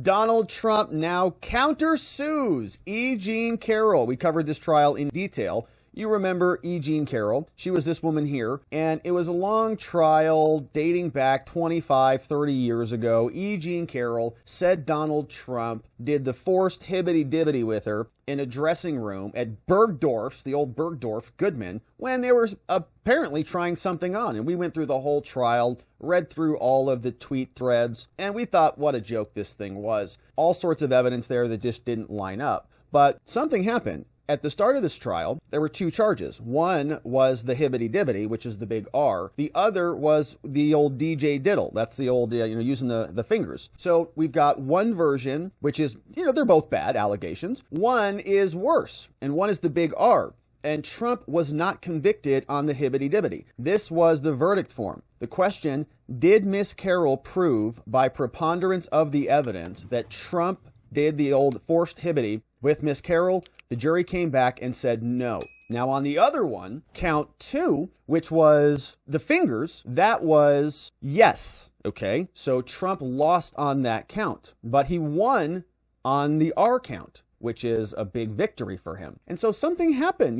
Donald Trump now countersues E. Jean Carroll. We covered this trial in detail. You remember E. Jean Carroll. She was this woman here, and it was a long trial dating back 25, 30 years ago. E. Jean Carroll said Donald Trump did the forced hibbity-dibbity with her in a dressing room at Bergdorf's, the old Bergdorf Goodman, when they were apparently trying something on. And we went through the whole trial, read through all of the tweet threads, and we thought what a joke this thing was. All sorts of evidence there that just didn't line up. But something happened. At the start of this trial, there were two charges. One was the hibbity-dibbity, which is the big R. The other was the old DJ diddle. That's the old, using the fingers. So we've got one version, which is, they're both bad allegations. One is worse, and one is the big R. And Trump was not convicted on the hibbity-dibbity. This was the verdict form. The question, did Miss Carroll prove by preponderance of the evidence that Trump did the old forced hibbity with Miss Carroll? The jury came back and said no. Now on the other one, count 2, which was the fingers, that was yes. Okay, so Trump lost on that count, but he won on the R count, which is a big victory for him. And so something happened,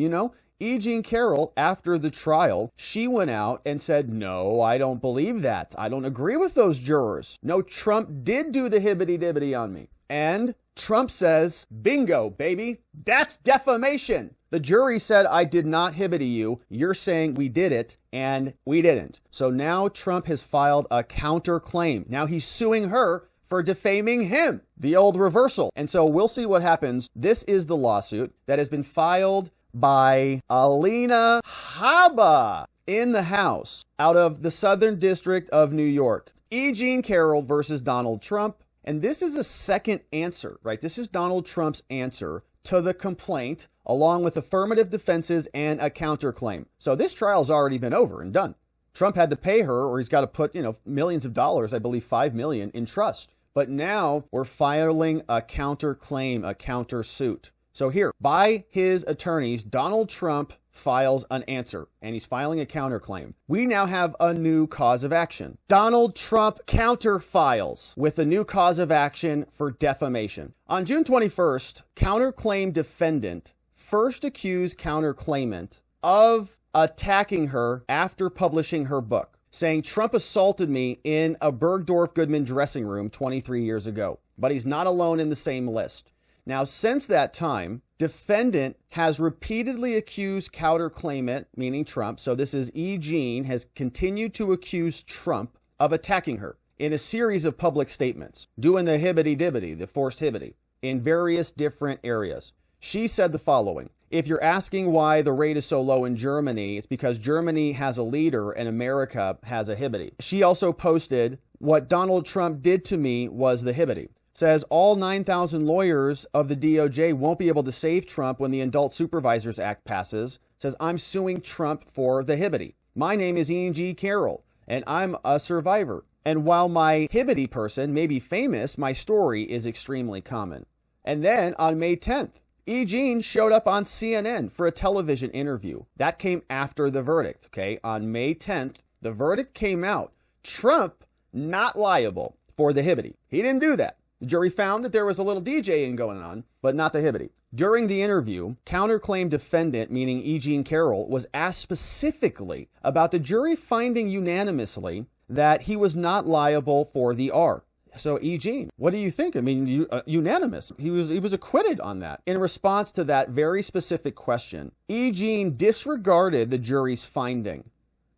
E. Jean Carroll, after the trial, she went out and said, no, I don't believe that. I don't agree with those jurors. No, Trump did do the hibbity-dibbity on me. And Trump says, bingo, baby, that's defamation. The jury said, I did not hibbity you. You're saying we did it, and we didn't. So now Trump has filed a counterclaim. Now he's suing her for defaming him, the old reversal. And so we'll see what happens. This is the lawsuit that has been filed by Alina Habba in the House out of the Southern District of New York. E. Jean Carroll versus Donald Trump. And this is a second answer, right? This is Donald Trump's answer to the complaint, along with affirmative defenses and a counterclaim. So this trial's already been over and done. Trump had to pay her, or he's got to put, millions of dollars, I believe $5 million, in trust. But now we're filing a counterclaim, a countersuit. So here, by his attorneys, Donald Trump files an answer, and he's filing a counterclaim. We now have a new cause of action. Donald Trump counterfiles with a new cause of action for defamation. On June 21st, counterclaim defendant first accused counterclaimant of attacking her after publishing her book, saying Trump assaulted me in a Bergdorf Goodman dressing room 23 years ago. But he's not alone in the same list. Now, since that time, defendant has repeatedly accused counterclaimant, meaning Trump, so this is E. Jean, has continued to accuse Trump of attacking her in a series of public statements, doing the hibbity-dibbity, the forced hibbity, in various different areas. She said the following: if you're asking why the rate is so low in Germany, it's because Germany has a leader and America has a hibbity. She also posted, what Donald Trump did to me was the hibbity. Says all 9,000 lawyers of the DOJ won't be able to save Trump when the Adult Supervisors Act passes. Says I'm suing Trump for the hibbity. My name is Ian G. Carroll, and I'm a survivor. And while my hibbity person may be famous, my story is extremely common. And then on May 10th, E. Jean showed up on CNN for a television interview. That came after the verdict, okay? On May 10th, the verdict came out. Trump not liable for the hibbity. He didn't do that. The jury found that there was a little DJing going on, but not the hibbity. During the interview, counterclaim defendant, meaning E. Jean Carroll, was asked specifically about the jury finding unanimously that he was not liable for the R. So, E. Jean, what do you think? I mean, unanimous. He was acquitted on that. In response to that very specific question, E. Jean disregarded the jury's finding.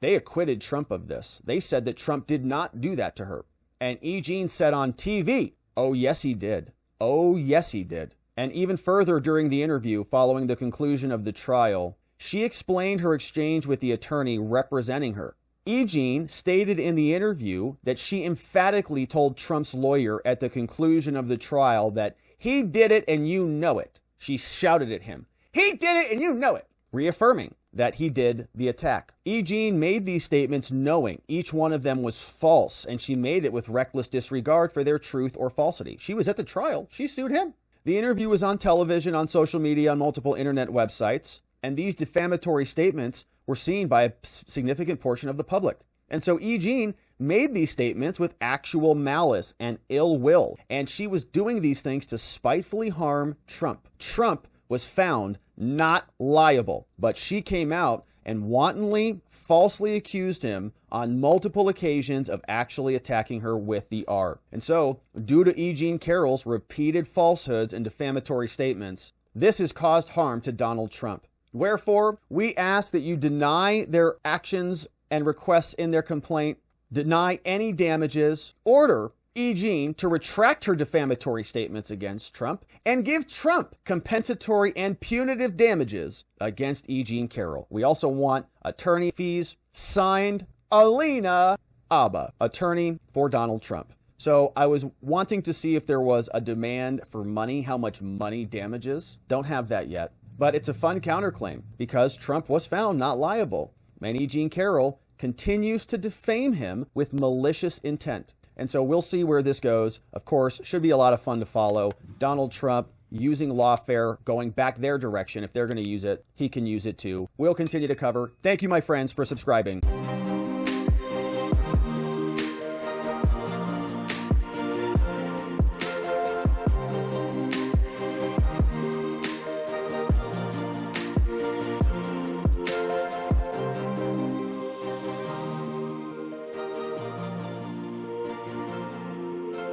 They acquitted Trump of this. They said that Trump did not do that to her. And E. Jean said on TV, oh, yes, he did. Oh, yes, he did. And even further during the interview, following the conclusion of the trial, she explained her exchange with the attorney representing her. E. Jean stated in the interview that she emphatically told Trump's lawyer at the conclusion of the trial that he did it and you know it. She shouted at him, he did it and you know it, reaffirming that he did the attack. E. Jean made these statements knowing each one of them was false, and she made it with reckless disregard for their truth or falsity. She was at the trial. She sued him. The interview was on television, on social media, on multiple internet websites, and these defamatory statements were seen by a significant portion of the public. And so E. Jean made these statements with actual malice and ill will, and she was doing these things to spitefully harm Trump. Trump was found not liable, but she came out and wantonly, falsely accused him on multiple occasions of actually attacking her with the R. And so, due to E. Jean Carroll's repeated falsehoods and defamatory statements, this has caused harm to Donald Trump. Wherefore, we ask that you deny their actions and requests in their complaint, deny any damages, order E. Jean to retract her defamatory statements against Trump, and give Trump compensatory and punitive damages against E. Jean Carroll. We also want attorney fees. Signed, Alina Habba, attorney for Donald Trump. So I was wanting to see if there was a demand for money, how much money damages. Don't have that yet. But it's a fun counterclaim because Trump was found not liable. And E. Jean Carroll continues to defame him with malicious intent. And so we'll see where this goes. Of course, should be a lot of fun to follow. Donald Trump using lawfare, going back their direction. If they're going to use it, he can use it too. We'll continue to cover. Thank you, my friends, for subscribing.